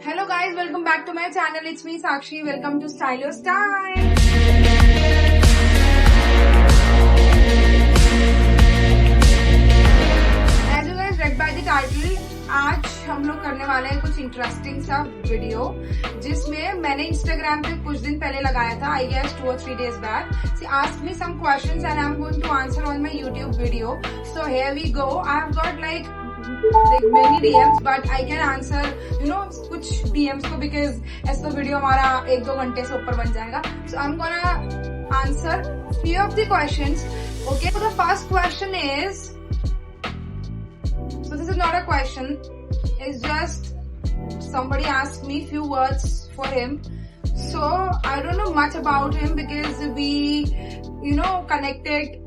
Hello guys, welcome back to my channel. It's me Sakshi. Welcome to Stylo Style. As you guys read by the title, आज हम लोग करने वाले हैं कुछ इंटरेस्टिंग सा वीडियो जिसमें मैंने इंस्टाग्राम पे कुछ दिन पहले लगाया था, I guess 2 or 3 days back. She asked me some questions and I'm going to answer on my YouTube video. So here we go. I've got like many DMs but I can answer कुछ DMs को because ऐसा video हमारा 1-2 घंटे से ऊपर बन जाएगा. So I'm gonna answer few of the questions. Okay, so the first question is, so this is not a question, it's just somebody asked me few words for him. So I don't know much about him because we connected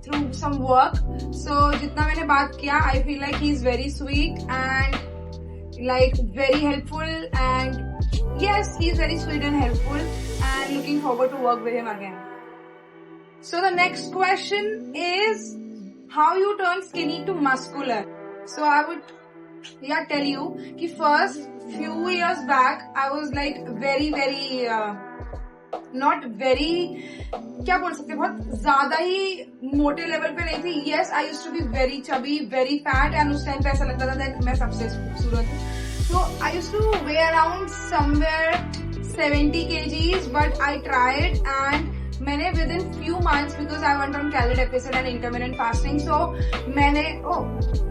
through some work. So जितना मैंने बात किया, I feel like he's very sweet and like very helpful, and yes, he's very sweet and helpful, and looking forward to work with him again. So the next question is, how you turn skinny to muscular? So I would tell you कि first few years back I was like very not very, क्या बोल सकते, बहुत ज्यादा ही मोटे level पे नहीं थी. Yes, I used to be very chubby, very fat, and उस टाइम पे ऐसा लगता था that मैं सबसे खूबसूरत हूँ. So I used to weigh around somewhere 70 kgs, but I tried and मैंने within few months, because I went on calorie deficit and intermittent fasting, so मैंने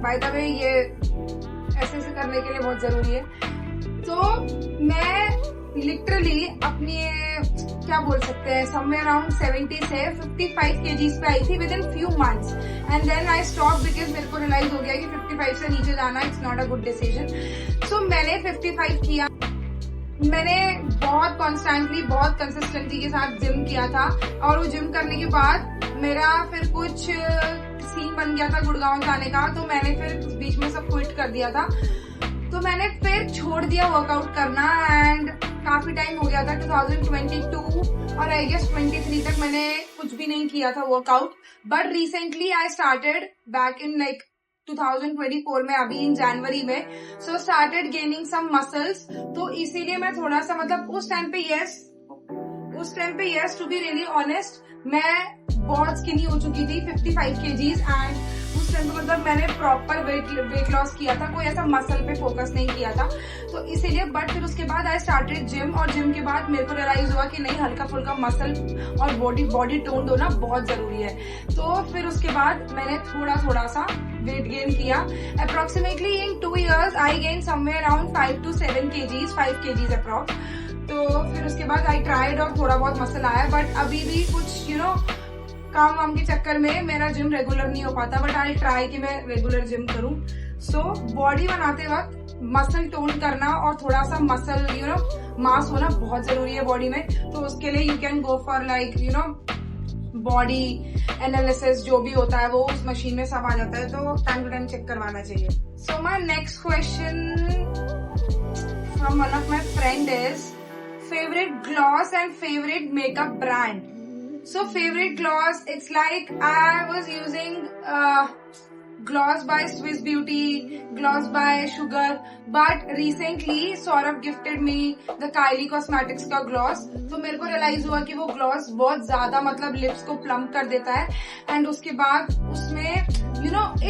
by the way ये ऐसे करने के लिए बहुत जरूरी है. तो मैं लिटरली अपनी क्या बोल सकते हैं somewhere around 70 से 55 kgs पे आई थी within few months, and then I stopped because मेरे को रियलाइज हो गया कि 55 से नीचे जाना it's not a good decision. So मैंने 55 किया. मैंने बहुत कॉन्स्टेंटली, बहुत कंसिस्टेंसी के साथ जिम किया था, और वो जिम करने के बाद मेरा फिर कुछ सीन बन गया था गुड़गांव जाने का, तो मैंने फिर बीच में सब क्विट कर दिया था. तो मैंने फिर छोड़ दिया वर्कआउट करना, एंड काफी टाइम हो गया था 2022 और आई गेस 23 तक मैंने कुछ भी नहीं किया था workout. But recently I started back in like 2024 में, अभी इन जनवरी में. So started gaining some muscles. तो इसीलिए मैं थोड़ा सा मतलब उस टाइम पे yes to be really honest मैं बहुत स्किनी हो चुकी थी, 55 kgs, एंड उस टाइम पे मतलब मैंने प्रॉपर वेट लॉस किया था, कोई ऐसा मसल पे फोकस नहीं किया था. तो इसीलिए बट फिर उसके बाद आई स्टार्टेड जिम, और जिम के बाद मेरे को रियलाइज हुआ कि नहीं, हल्का फुल्का मसल और बॉडी टोन होना बहुत जरूरी है. तो फिर उसके बाद मैंने थोड़ा सा वेट गेन किया. Approximately in 2 years I gain somewhere around 5 to 7 kgs, 5 kgs approx. तो फिर उसके बाद आई ट्राइड और थोड़ा बहुत मसल आया, बट अभी भी कुछ काम वाम के चक्कर में मेरा जिम रेगुलर नहीं हो पाता. बट आई ट्राई कि मैं रेगुलर जिम करूं. सो बॉडी बनाते वक्त मसल टोन करना और थोड़ा सा मसल मास होना बहुत जरूरी है बॉडी में. तो उसके लिए you can go for like body analysis, जो भी होता है वो उस मशीन में सब आ जाता है, तो टाइम टू टाइम चेक करवाना चाहिए. So my next question from one of my friend is, favourite gloss and favourite makeup brand. So favorite gloss, it's like I was using gloss by Swiss Beauty, gloss by Sugar, but recently Saurabh gifted me the Kylie Cosmetics का gloss. तो मेरे को realise हुआ कि वो gloss बहुत ज्यादा मतलब लिप्स को प्लम्प कर देता है, एंड उसके बाद उसमें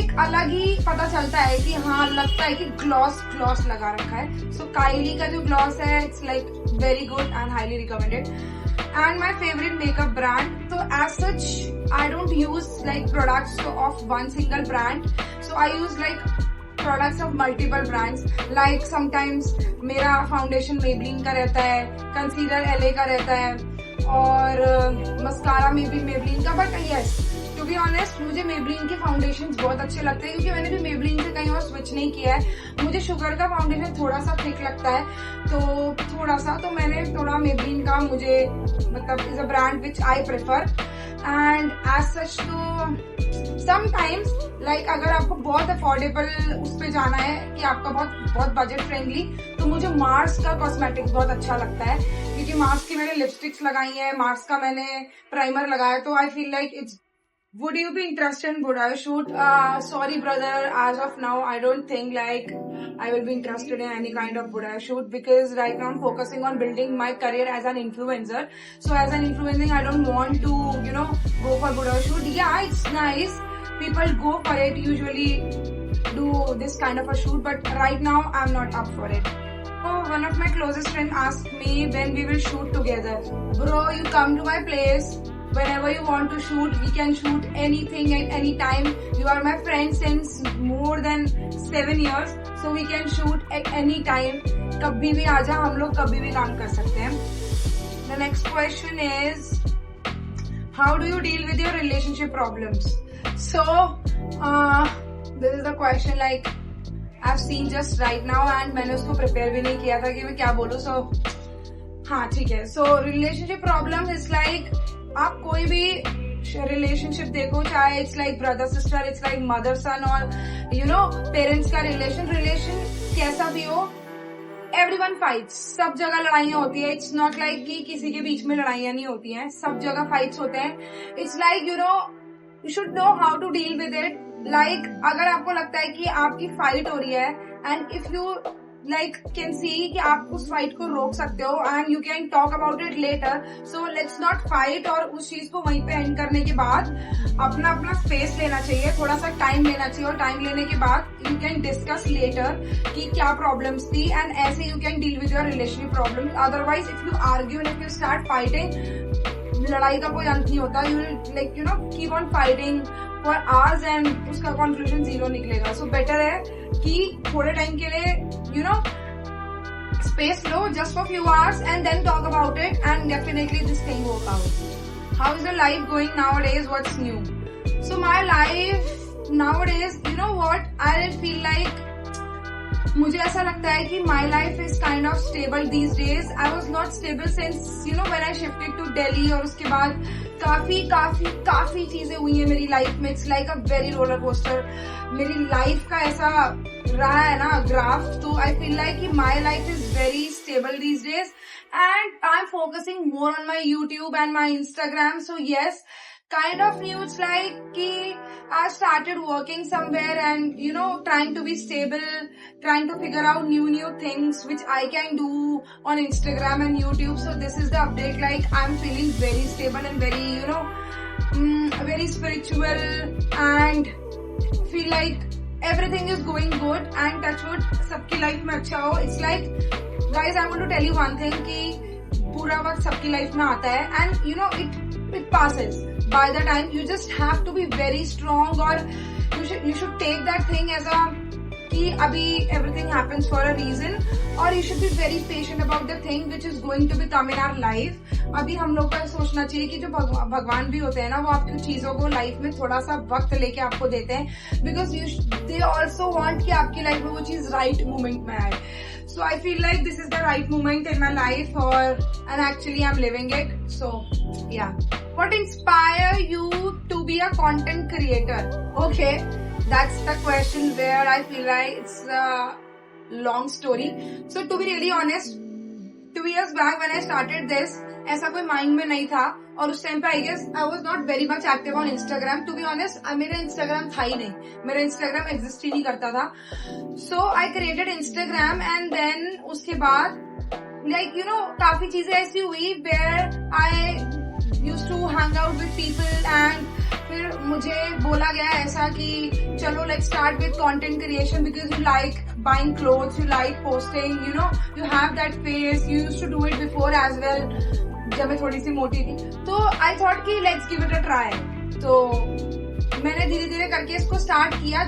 एक अलग ही पता चलता है कि हाँ, लगता है कि ग्लॉस लगा रखा है. सो Kylie का जो gloss है, it's like very good and highly recommended. And my favorite makeup brand, so as such I don't use like products of one single brand, so I use like products of multiple brands. Like sometimes मेरा foundation Maybelline का रहता है, concealer LA का रहता है, और mascara में भी Maybelline का. but yes, to be honest मुझे Maybelline के फाउंडेशन बहुत अच्छे लगते हैं, क्योंकि मैंने भी Maybelline से कहीं और स्विच नहीं किया है. मुझे शुगर का फाउंडेशन थोड़ा सा थिक लगता है, तो मैंने थोड़ा Maybelline का, मुझे मतलब is a brand which I prefer. And as such तो समटाइम्स लाइक अगर आपको बहुत अफोर्डेबल उस पे जाना है कि आपका बहुत बजट फ्रेंडली, तो मुझे मार्स का कॉस्मेटिक्स बहुत अच्छा लगता है, क्योंकि मार्स की मैंने लिपस्टिक्स लगाई है, मार्स का मैंने प्राइमर लगाया, तो आई feel like it's would you be interested in Buddha shoot? Sorry brother, as of now I don't think like I will be interested in any kind of Buddha shoot, because right now I'm focusing on building my career as an influencer. So as an influencer I don't want to go for Buddha shoot. Yeah, it's nice, people go for it, usually do this kind of a shoot, but right now I'm not up for it. So one of my closest friends asked me when we will shoot together. Bro, you come to my place whenever you want to shoot, we can shoot anything at any time. You are my friend since more than 7 years, so we can shoot at any time. कभी भी आजा, हम लोग कभी भी काम कर सकते हैं. The next question is, how do you deal with your relationship problems? So this is the question like I've seen just right now, and मैंने उसको prepare भी नहीं किया था कि मैं क्या बोलूँ. So हाँ ठीक है. So relationship problem is like, आप कोई भी रिलेशनशिप देखो, चाहे it's like brother sister, it's like mother सन, और पेरेंट्स का रिलेशन कैसा भी हो, एवरीवन फाइट्स. सब जगह लड़ाइयाँ होती है. इट्स नॉट लाइक कि किसी के बीच में लड़ाइयाँ नहीं होती हैं, सब जगह फाइट्स होते हैं. It's like you should know how to deal with it. Like अगर आपको लगता है कि आपकी फाइट हो रही है, and if you like can see कि आप उस फाइट को रोक सकते हो, and you can talk about it later, so let's not fight. और उस चीज को वहीं पे एंड करने के बाद अपना स्पेस लेना चाहिए, थोड़ा सा टाइम लेना चाहिए, और टाइम लेने के बाद you can discuss later कि क्या प्रॉब्लम्स थी, एंड ऐसे you can deal with your relationship problems. Otherwise if you argue and if you start fighting, लड़ाई का कोई अंत नहीं होता. You will like keep on fighting for hours and उसका कंक्लूजन जीरो निकलेगा. So better है कि थोड़े टाइम के लिए space low, just for few hours, and then talk about it, and definitely this thing work out. How is your life going nowadays? What's new? So my life nowadays, you know what, I feel like मुझे ऐसा लगता है कि my life is kind of stable these days. I was not stable since when I shifted to Delhi, और उसके बाद काफी चीजें हुई हैं मेरी लाइफ में. It's like a very roller coaster. मेरी लाइफ का ऐसा रहा है ना ग्राफ. तो I feel like कि my life is very stable these days, and I'm focusing more on my YouTube and my Instagram. So yes, kind of new. It's like कि I started working somewhere and trying to be stable, trying to figure out new things which I can do on Instagram and YouTube. So this is the update. Like I'm feeling very stable and very very spiritual, and feel like everything is going good, and touch wood सबकी life में अच्छा हो. It's like guys, I want to tell you one thing कि पूरा वक्त सबकी life में आता है, and it passes. By the time you just have to be very strong, or you should take that thing as a कि अभी everything happens for a reason, or you should be very patient about the thing which is going to become in our life. अभी हम लोग का सोचना चाहिए कि जो भगवान भी होते हैं ना, वो आपकी चीजों को लाइफ में थोड़ा सा वक्त लेके आपको देते हैं, because they also want कि आपकी लाइफ में वो चीज right moment में आए. So I feel like this is the right moment in my life, and actually I'm living it. So yeah. What inspire you to be a content creator? Okay, that's the question where I feel like it's a long story. So to be really honest, 2 years back when I started this, ऐसा कोई mind में नहीं था, और उस time पे I guess I was not very much active on Instagram. To be honest मेरा Instagram था ही नहीं, मेरा इंस्टाग्राम एग्जिस्ट ही नहीं करता था. So I created Instagram, and then उसके बाद लाइक काफी चीजें ऐसी हुई where I used to hang out with people, and फिर मुझे बोला गया ऐसा कि चलो let's start with content creation because you like buying clothes, you like posting, you have that face, you used to do it before as well जब मैं थोड़ी सी मोटी थी. तो I thought कि let's give it a try. तो मैंने धीरे धीरे करके इसको स्टार्ट किया.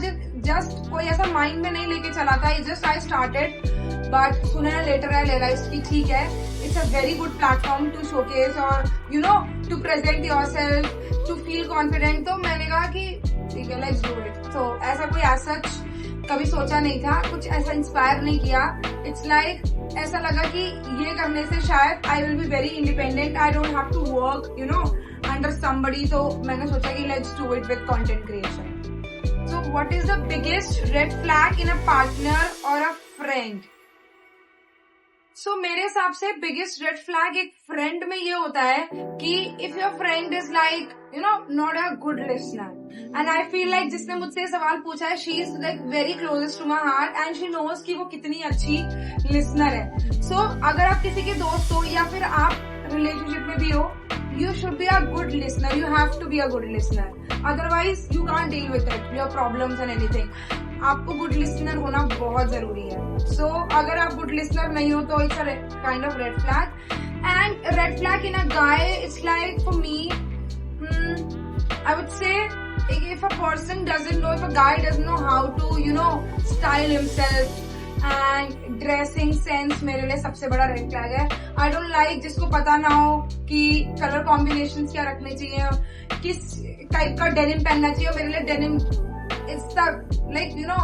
जस्ट कोई ऐसा माइंड में नहीं लेके चला था, just I started, but sooner later I realised कि ठीक है, it's a very good platform to showcase or to present yourself, to feel confident. तो मैंने कहा कि ठीक है, let's do it. तो ऐसा कोई as such कभी सोचा नहीं था, कुछ ऐसा इंस्पायर नहीं किया. It's like ऐसा लगा कि ये करने से शायद I will be very independent, I don't have to work under somebody. तो मैंने सोचा कि let's do it with content creation. So what is the biggest red flag in a partner or a friend? सो मेरे हिसाब से biggest red flag एक friend में ये होता है कि if your friend is like you know not a good listener, and I feel like जिसने मुझसे ये सवाल पूछा है she is like very closest to my heart and she knows कि वो कितनी अच्छी लिसनर है. सो अगर आप किसी के दोस्त हो या फिर आप रिलेशनशिप में भी हो, you should be a good listener. You have to be a good listener. Otherwise, you can't deal with it, your problems and anything. आपको good listener होना बहुत जरूरी है. So, अगर आप good listener नहीं हो तो it's a kind of red flag. And red flag in a guy, it's like for me, I would say if a person doesn't know, if a guy doesn't know how to, you know, style himself, and dressing sense मेरे लिए सबसे बड़ा red flag है. I don't like जिसको पता ना हो कि कलर कॉम्बिनेशन क्या रखने चाहिए, किस टाइप का डेनिम पहनना चाहिए. मेरे लिए denim it's the like you no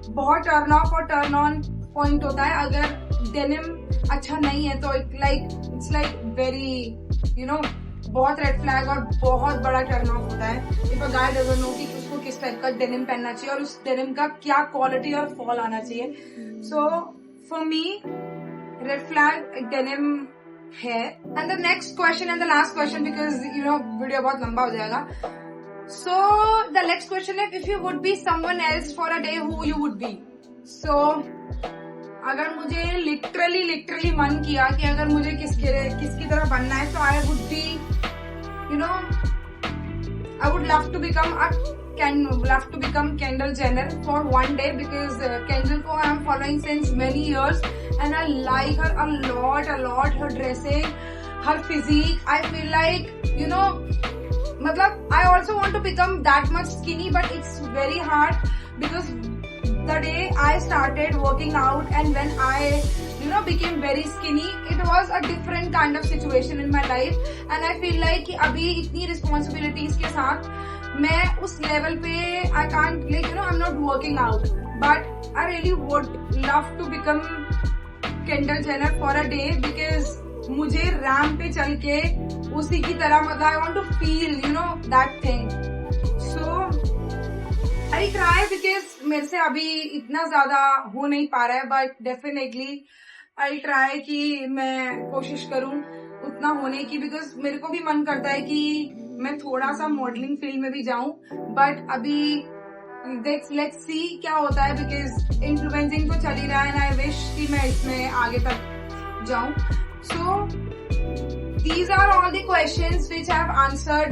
बहुत टर्न ऑफ और टर्न ऑन पॉइंट होता है. अगर डेनिम अच्छा नहीं है तो it's like very you know बहुत रेड फ्लैग और बहुत बड़ा टर्न ऑफ होता है. If a guy doesn't know कि उसको किस टाइप का डेनिम पहनना चाहिए और उस डेनिम का क्या क्वालिटी और फॉल आना चाहिए. So for me red flag denim है. And the next question and the last question because you know video बहुत लंबा हो जाएगा. सो द नेक्स्ट क्वेश्चन है if you would be someone else for a day who you would be. So अगर मुझे literally मन किया कि अगर मुझे किसकी तरह बनना है तो I would be you know I would love to become Kendall Jenner for one day because Kendall ko I am following since many years and I like her a lot, her dressing, her physique. I feel like you know matlab I also want to become that much skinny but it's very hard because the day I started working out and when I you know became very skinny, it was a different kind of situation in my life and I feel like कि अभी इतनी responsibilities के साथ मैं उस level पे I can't like you know I'm not working out but I really would love to become Kendall Jenner for a day because मुझे ramp पे चल के उसी की तरह मतलब I want to feel you know that thing. So I try because मेरे से अभी इतना ज्यादा हो नहीं पा रहा है but definitely आई ट्राई कि मैं कोशिश करूं उतना होने की बिकॉज मेरे को भी मन करता है कि मैं थोड़ा सा मॉडलिंग फील्ड में भी जाऊं बट अभी लेट्स सी क्या होता है बिकॉज इन्फ्लुएंसिंग तो चल ही रहा है एंड आई विश कि मैं इसमें आगे तक जाऊं. So these are all the questions which I have answered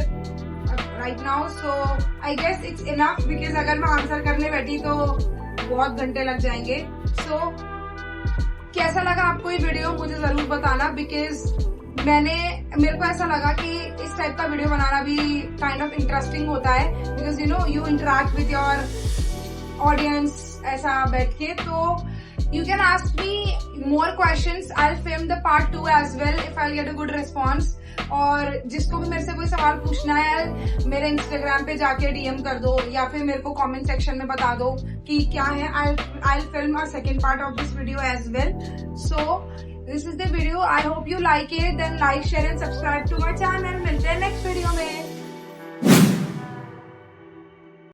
right now. So I guess it's enough because अगर मैं आंसर करने बैठी तो बहुत घंटे लग जाएंगे. सो कैसा लगा आपको ये वीडियो मुझे जरूर बताना बिकॉज मेरे को ऐसा लगा कि इस टाइप का वीडियो बनाना भी काइंड ऑफ इंटरेस्टिंग होता है because you know you interact with your audience ऐसा बैठ के. तो you can ask me more questions. I will film the part 2 as well if I get a good response. और जिसको भी मेरे से कोई सवाल पूछना है मेरे इंस्टाग्राम पे जाके डीएम कर दो या फिर मेरे को कमेंट सेक्शन में बता दो कि क्या है. I will film a second part of this video as well. So this is the video. I hope you like it. Then like share and subscribe to my channel. मिलते हैं next video में.